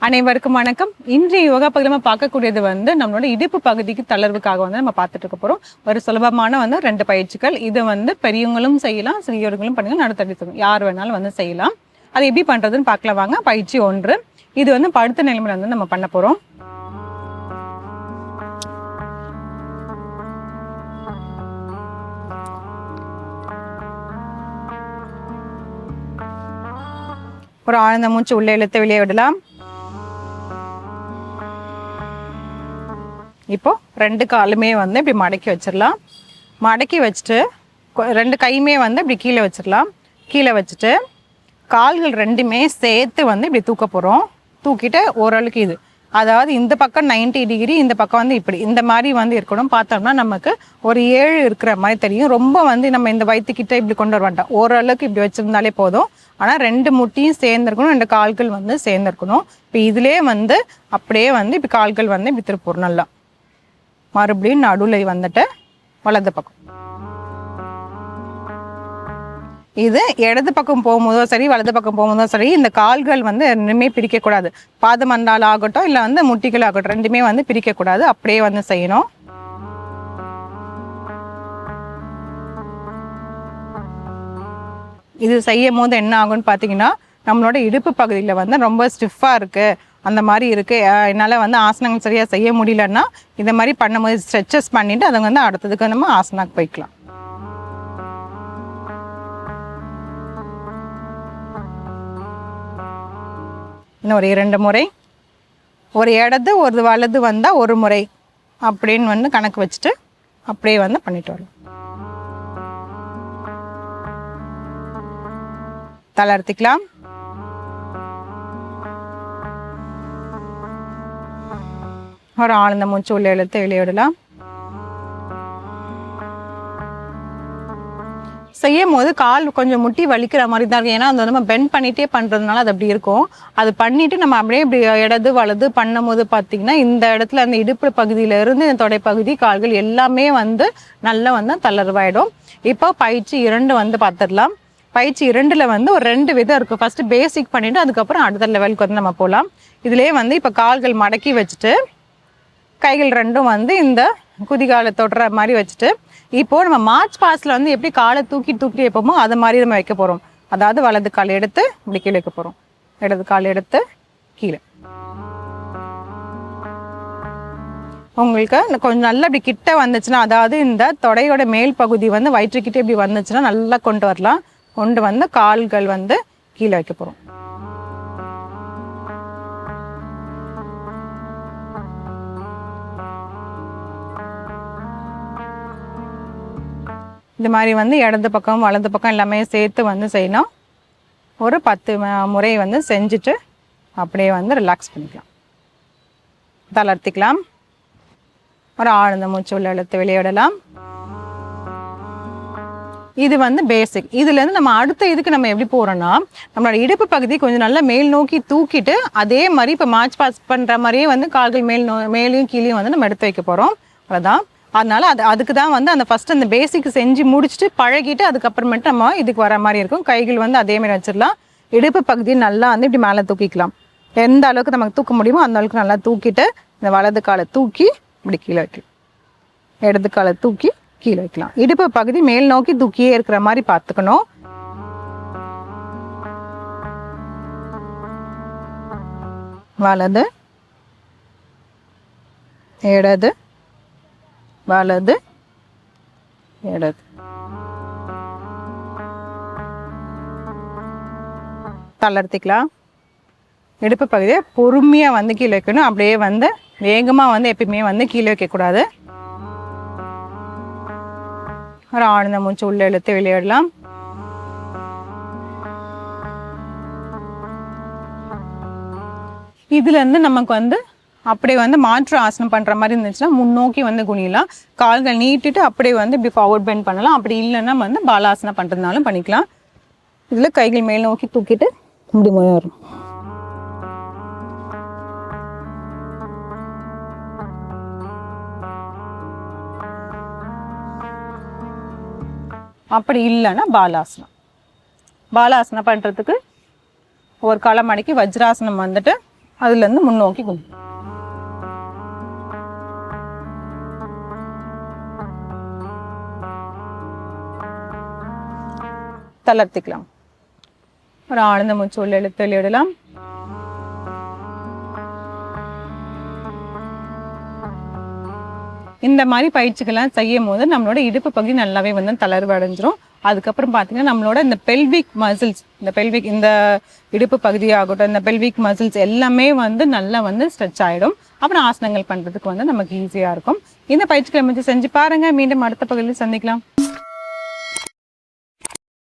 அனைவருக்கும் வணக்கம். இன்றைய யோகா பகுதியில் நம்ம பார்க்கக்கூடியது நம்மளோட இடுப்பு பகுதிக்கு தளர்வுக்காக நம்ம பார்த்துட்டு இருக்க போகிறோம். ஒரு சுலபமான 2 பயிற்சிகள். இது பெரியவங்களும் செய்யலாம், சிறியவர்களும் பண்ணுங்க, நடுத்தர யார் வேணாலும் செய்யலாம். அது எப்படி பண்ணுறதுன்னு பார்க்கலாம் வாங்க. பயிற்சி 1. இது படுத்த நிலைமையில நம்ம பண்ண போகிறோம். ஒரு ஆழ்ந்த மூச்சு உள்ளே இழுத்து வெளியே விடலாம். இப்போ 2 காலுமே இப்படி மடக்கி வச்சிடலாம். மடக்கி வச்சுட்டு 2 கையுமே இப்படி கீழே வச்சிடலாம். கீழே வச்சுட்டு கால்கள் 2மே சேர்த்து இப்படி தூக்க போகிறோம். தூக்கிட்டு ஓரளவுக்கு இது, அதாவது இந்த பக்கம் 90 டிகிரி, இந்த பக்கம் இப்படி இந்த மாதிரி இருக்கணும். பார்த்தோம்னா நமக்கு ஒரு 7 இருக்கிற மாதிரி தெரியும். ரொம்ப நம்ம இந்த வயிற்றுக்கிட்ட இப்படி கொண்டு வர வேண்டாம். ஓரளவுக்கு இப்படி வச்சுருந்தாலே போதும். ஆனால் 2 முட்டியும் சேர்ந்துருக்கணும், 2 கால்கள் சேர்ந்துருக்கணும். இப்போ இதிலே அப்படியே இப்படி கால்கள் இப்படி திருப்பூர் நல்லா. மறுபடியும் நடுவில் வந்துட்டு வலது பக்கம். இது இடது பக்கம் போகும்போதோ சரி, வலது பக்கம் போகும்போதோ சரி, இந்த கால்கள் ரெண்டுமே பிரிக்கக்கூடாது. பாதமண்டால் ஆகட்டும், இல்லை முட்டிகள் ஆகட்டும், ரெண்டுமே பிரிக்கக்கூடாது. அப்படியே செய்யணும். இது செய்யும் போது என்ன ஆகும்னு பார்த்தீங்கன்னா, நம்மளோட இடுப்பு பகுதியில் ரொம்ப ஸ்டிஃபாக இருக்குது, அந்த மாதிரி இருக்குது, என்னால் ஆசனங்கள் சரியாக செய்ய முடியலன்னா இந்த மாதிரி பண்ணும்போது ஸ்ட்ரெச்சஸ் பண்ணிவிட்டு அதை அடுத்ததுக்கு நம்ம ஆசனாக்கு போய்க்கலாம். இன்னும் ஒரு 2 முறை. ஒரு இடது ஒரு வலது வந்தால் ஒரு முறை அப்படின்னு கணக்கு வச்சுட்டு அப்படியே பண்ணிட்டு வரலாம். தளர்த்திக்கலாம். ஒரு ஆழ்ந்த மூச்சு உள்ளே இழுத்து வெளியே விடலாம். செய்யும் போது கால் கொஞ்சம் முட்டி வலிக்கிற மாதிரி தான் இருக்கும். ஏன்னா நம்ம பெண்ட் பண்ணிகிட்டே பண்ணுறதுனால அது அப்படி இருக்கும். அது பண்ணிவிட்டு நம்ம அப்படியே இப்படி இடது வலது பண்ணும் போது பார்த்திங்கன்னா, இந்த இடத்துல அந்த இடுப்பு பகுதியிலேருந்து இந்த தொடைப்பகுதி கால்கள் எல்லாமே நல்லா தளர்வாயிடும். இப்போ பயிற்சி 2 பார்த்துடலாம். பயிற்சி 2ல் ஒரு 2 விதம் இருக்குது. ஃபஸ்ட்டு பேசிக் பண்ணிவிட்டு அதுக்கப்புறம் அடுத்த லெவலுக்கு நம்ம போகலாம். இதிலே இப்போ கால்கள் மடக்கி வச்சுட்டு கைகள் 2ம் இந்த குதிகாலை தொடுற மாதிரி வச்சுட்டு, இப்போது நம்ம மார்ச் பாஸில் எப்படி காலை தூக்கி வைப்போமோ அது மாதிரி நம்ம வைக்க போகிறோம். அதாவது வலது கால் எடுத்து இப்படி கீழே வைக்க போகிறோம், இடது கால் எடுத்து கீழே. உங்களுக்கு கொஞ்சம் நல்லா இப்படி கிட்ட வந்துச்சுன்னா, அதாவது இந்த தொடையோட மேல் பகுதி வயிற்றுக்கிட்டே இப்படி வந்துச்சுன்னா நல்லா கொண்டு வரலாம். கொண்டு கால்கள் கீழே வைக்க போகிறோம். இந்த மாதிரி இடது பக்கம் வலது பக்கம் எல்லாமே சேர்த்து செய்யணும். ஒரு 10 முறை செஞ்சுட்டு அப்படியே ரிலாக்ஸ் பண்ணிக்கலாம். தளர்த்திக்கலாம். ஒரு ஆழ்ந்த மூச்சு உள்ள இழுத்து வெளியிடலாம். இது பேசிக். இதுலேருந்து நம்ம அடுத்த இதுக்கு நம்ம எப்படி போகிறோன்னா, நம்மளோட இடுப்பு பகுதி கொஞ்சம் நல்லா மேல் நோக்கி தூக்கிட்டு அதே மாதிரி இப்போ மார்ச் பாஸ் பண்ணுற மாதிரியே கால்கள் மேலேயும் கீழேயும் நம்ம எடுத்து வைக்க போகிறோம். அவ்வளோதான். அதனால் அதுக்கு தான் அந்த ஃபஸ்ட்டு அந்த பேசிக் செஞ்சு முடிச்சுட்டு பழகிட்டு அதுக்கப்புறமேட்டு நம்ம இதுக்கு வர மாதிரி இருக்கும். கைகள் அதேமாதிரி வச்சிடலாம். இடுப்பு பகுதி நல்லா இப்படி மேலே தூக்கிக்கலாம். எந்த அளவுக்கு நமக்கு தூக்க முடியுமோ அந்த அளவுக்கு நல்லா தூக்கிட்டு இந்த வலது காலை தூக்கி இப்படி கீழே வைக்கலாம், இடது காலை தூக்கி கீழே வைக்கலாம். இடுப்பு பகுதி மேல் நோக்கி தூக்கியே இருக்கிற மாதிரி பார்த்துக்கணும். வலது இடது வலது இடது. தளர்த்திக்கலாம். இடுப்பு பகுதியை பொறுமையாக கீழே வைக்கணும். அப்படியே வேகமாக எப்பயுமே கீழே வைக்கக்கூடாது. ஒரு ஆழ்ந்த மூச்சு உள்ளே இழுத்து வெளியிடலாம். இதுலேருந்து நமக்கு அப்படியே மாற்று ஆசனம் பண்ணுற மாதிரி இருந்துச்சுன்னா முன்னோக்கி குனியலாம். கால்கள் நீட்டிட்டு அப்படியே இப்படி ஃபார்வர்ட் பெண்ட் பண்ணலாம். அப்படி இல்லைன்னா பாலாசனம் பண்ணுறதுனாலும் பண்ணிக்கலாம். இதில் கைகள் மேல் நோக்கி தூக்கிட்டு இப்படி வரும். அப்படி இல்லைன்னா பாலாசனம் பண்ணுறதுக்கு ஒரு காலம் மடக்கி வஜ்ராசனம் அதுலேருந்து முன்னோக்கி குனியும். தளர்த்திக்கலாம். ஒரு ஆழ்ந்த மூச்சு உள்ள இழுத்து வெளியிடலாம். இந்த மாதிரி பயிற்சிகள்லாம் செய்யும் போது நம்மளோட இடுப்பு பகுதி நல்லாவே வந்து தளர்வு அடைஞ்சிரும். அதுக்கப்புறம் பார்த்தீங்கன்னா நம்மளோட இந்த பெல்விக் மசில்ஸ், இந்த இடுப்பு பகுதியாகட்டும், இந்த பெல்விக் மசில்ஸ் எல்லாமே வந்து நல்லா வந்து ஸ்ட்ரெச் ஆகிடும். அப்புறம் ஆசனங்கள் பண்ணுறதுக்கு வந்து நமக்கு ஈஸியாக இருக்கும். இந்த பயிற்சிகளை செஞ்சு பாருங்கள். மீண்டும் அடுத்த பகுதியில் சந்திக்கலாம்.